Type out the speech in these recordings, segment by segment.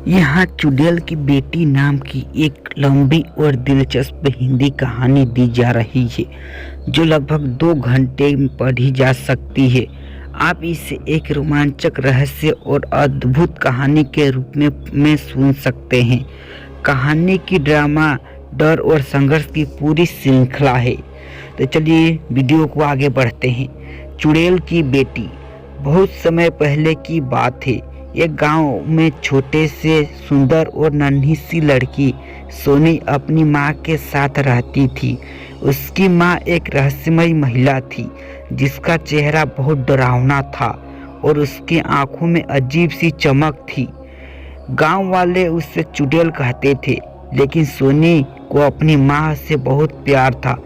यहाँ चुड़ैल की बेटी नाम की एक लंबी और दिलचस्प हिंदी कहानी दी जा रही है जो लगभग 2 घंटे में पढ़ी जा सकती है। आप इसे एक रोमांचक रहस्य और अद्भुत कहानी के रूप में सुन सकते हैं। कहानी की ड्रामा, डर और संघर्ष की पूरी श्रृंखला है। तो चलिए वीडियो को आगे बढ़ते हैं। चुड़ैल की बेटी। बहुत समय पहले की बात है। एक गांव में छोटे से सुंदर और नन्ही सी लड़की सोनी अपनी माँ के साथ रहती थी। उसकी माँ एक रहस्यमयी महिला थी जिसका चेहरा बहुत डरावना था और उसकी आंखों में अजीब सी चमक थी। गांव वाले उसे चुड़ैल कहते थे, लेकिन सोनी को अपनी माँ से बहुत प्यार था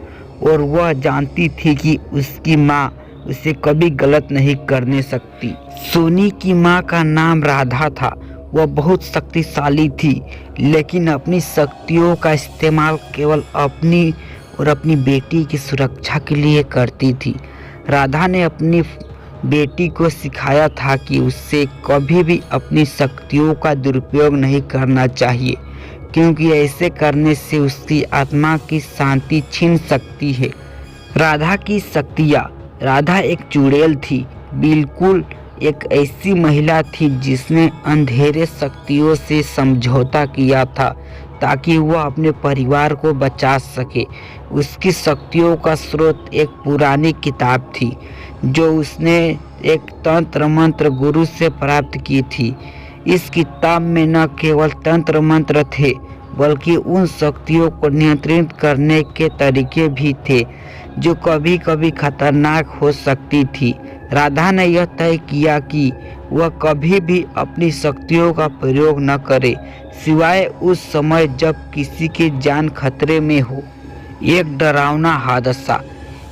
और वह जानती थी कि उसकी माँ उसे कभी गलत नहीं करने सकती। सोनी की माँ का नाम राधा था। वह बहुत शक्तिशाली थी, लेकिन अपनी शक्तियों का इस्तेमाल केवल अपनी और अपनी बेटी की सुरक्षा के लिए करती थी। राधा ने अपनी बेटी को सिखाया था कि उसे कभी भी अपनी शक्तियों का दुरुपयोग नहीं करना चाहिए, क्योंकि ऐसे करने से उसकी आत्मा की शांति छीन सकती है। राधा की शक्तियाँ। राधा एक चुड़ैल थी, बिल्कुल एक ऐसी महिला थी जिसने अंधेरे शक्तियों से समझौता किया था ताकि वह अपने परिवार को बचा सके। उसकी शक्तियों का स्रोत एक पुरानी किताब थी जो उसने एक तंत्र मंत्र गुरु से प्राप्त की थी। इस किताब में न केवल तंत्र मंत्र थे, बल्कि उन शक्तियों को नियंत्रित करने के तरीके भी थे जो कभी कभी खतरनाक हो सकती थी। राधा ने यह तय किया कि वह कभी भी अपनी शक्तियों का प्रयोग न करे, सिवाय उस समय जब किसी की जान खतरे में हो। एक डरावना हादसा।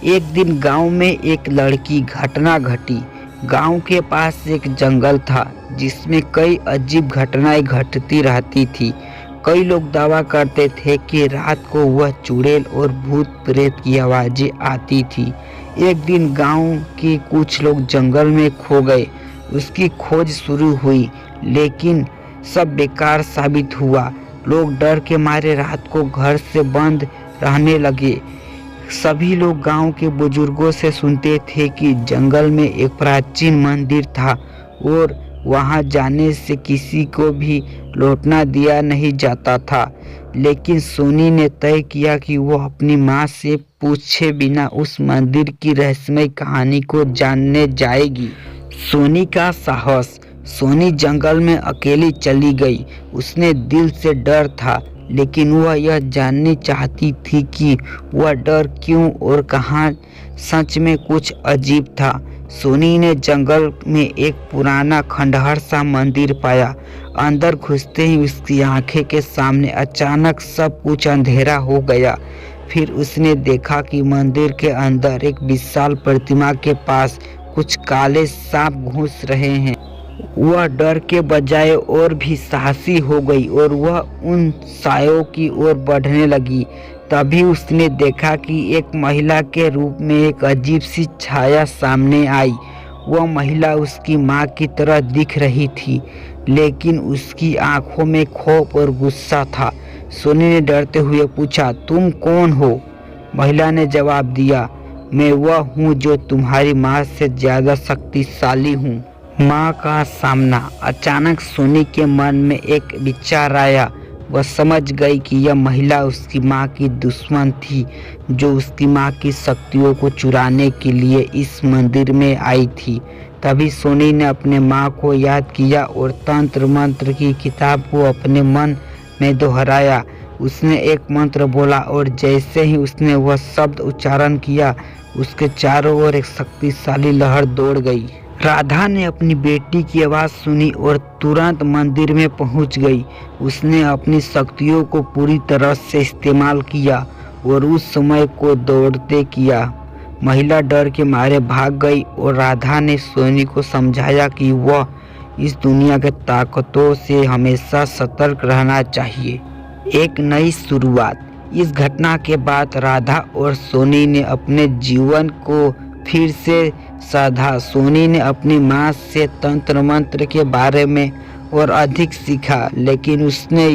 एक दिन गांव में एक लड़की घटना घटी। गांव के पास एक जंगल था जिसमें कई अजीब घटनाएं घटती रहती थी। कई लोग दावा करते थे कि रात को वह चुड़ैल और भूत प्रेत की आवाज़ें आती थी। एक दिन गांव के कुछ लोग जंगल में खो गए। उसकी खोज शुरू हुई, लेकिन सब बेकार साबित हुआ। लोग डर के मारे रात को घर से बंद रहने लगे। सभी लोग गांव के बुजुर्गों से सुनते थे कि जंगल में एक प्राचीन मंदिर था और वहां जाने से किसी को भी लौटना दिया नहीं जाता था। लेकिन सोनी ने तय किया कि वह अपनी माँ से पूछे बिना उस मंदिर की रहस्यमय कहानी को जानने जाएगी। सोनी का साहस। सोनी जंगल में अकेली चली गई। उसने दिल से डर था, लेकिन वह यह जाननी चाहती थी कि वह डर क्यों और कहाँ। सच में कुछ अजीब था। सोनी ने जंगल में एक पुराना खंडहर सा मंदिर पाया। अंदर घुसते ही उसकी आंखें के सामने अचानक सब कुछ अंधेरा हो गया। फिर उसने देखा कि मंदिर के अंदर एक विशाल प्रतिमा के पास कुछ काले सांप घुस रहे हैं। वह डर के बजाय और भी साहसी हो गई और वह उन सायों की ओर बढ़ने लगी। तभी उसने देखा कि एक महिला के रूप में एक अजीब सी छाया सामने आई। वह महिला उसकी माँ की तरह दिख रही थी, लेकिन उसकी आंखों में खौफ और गुस्सा था। सोनी ने डरते हुए पूछा, तुम कौन हो? महिला ने जवाब दिया, मैं वह हूँ जो तुम्हारी माँ से ज़्यादा शक्तिशाली हूँ। माँ का सामना। अचानक सोनी के मन में एक विचार आया। वह समझ गई कि यह महिला उसकी माँ की दुश्मन थी, जो उसकी माँ की शक्तियों को चुराने के लिए इस मंदिर में आई थी। तभी सोनी ने अपने माँ को याद किया और तंत्र मंत्र की किताब को अपने मन में दोहराया। उसने एक मंत्र बोला और जैसे ही उसने वह शब्द उच्चारण किया, उसके चारों ओर एक शक्तिशाली लहर दौड़ गई। राधा ने अपनी बेटी की आवाज़ सुनी और तुरंत मंदिर में पहुंच गई। उसने अपनी शक्तियों को पूरी तरह से इस्तेमाल किया और उस समय को दौड़ते किया। महिला डर के मारे भाग गई और राधा ने सोनी को समझाया कि वह इस दुनिया के ताकतों से हमेशा सतर्क रहना चाहिए। एक नई शुरुआत। इस घटना के बाद राधा और सोनी ने अपने जीवन को फिर से साधा। सोनी ने अपनी माँ से तंत्र मंत्र के बारे में और अधिक सीखा, लेकिन उसने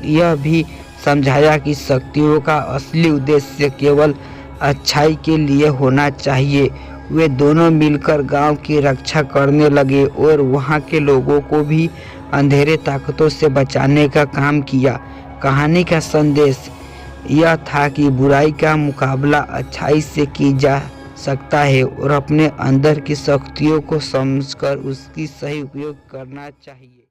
यह भी समझाया कि शक्तियों का असली उद्देश्य केवल अच्छाई के लिए होना चाहिए। वे दोनों मिलकर गांव की रक्षा करने लगे और वहां के लोगों को भी अंधेरे ताकतों से बचाने का काम किया। कहानी का संदेश यह था कि बुराई का मुकाबला अच्छाई से की जा सकता है और अपने अंदर की शक्तियों को समझकर उसकी सही उपयोग करना चाहिए।